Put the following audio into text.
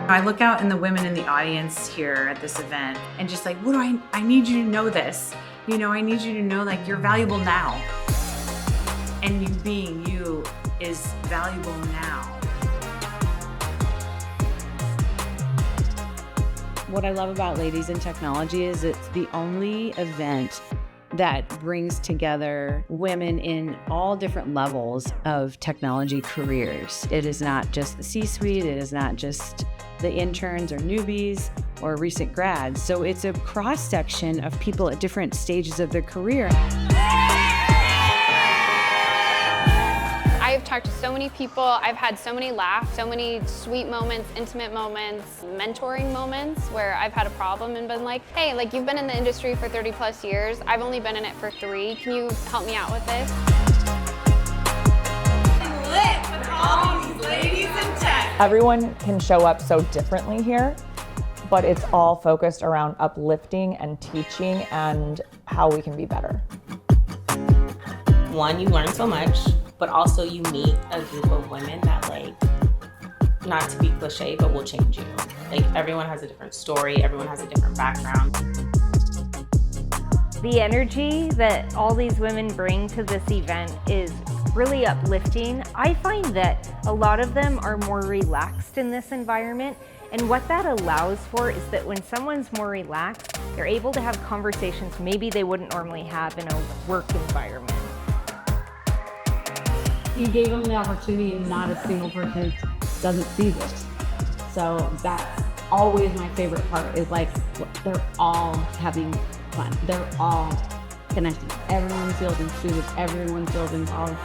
I look out in the women in the audience here at this event and just like, I need you to know this. You know, I need you to know like you're valuable now. And you being you is valuable now. What I love about Ladies in Technology is it's the only event that brings together women in all different levels of technology careers. It is not just the C-suite, it is not just the interns or newbies or recent grads. So it's a cross-section of people at different stages of their career. I've talked to so many people, I've had so many laughs, so many sweet moments, intimate moments, mentoring moments where I've had a problem and been like, hey, like you've been in the industry for 30 plus years, I've only been in it for 3, can you help me out with this? Lit with all these ladies in tech. Everyone can show up so differently here, but it's all focused around uplifting and teaching and how we can be better. One, you learn so much, but also you meet a group of women that, like, not to be cliche, but will change you. Like, everyone has a different story, everyone has a different background. The energy that all these women bring to this event is really uplifting. I find that a lot of them are more relaxed in this environment, and what that allows for is that when someone's more relaxed, they're able to have conversations maybe they wouldn't normally have in a work environment. You gave them the opportunity and not a single person doesn't see this. So that's always my favorite part is like, they're all having fun. They're all connected. Everyone feels included. Everyone feels involved.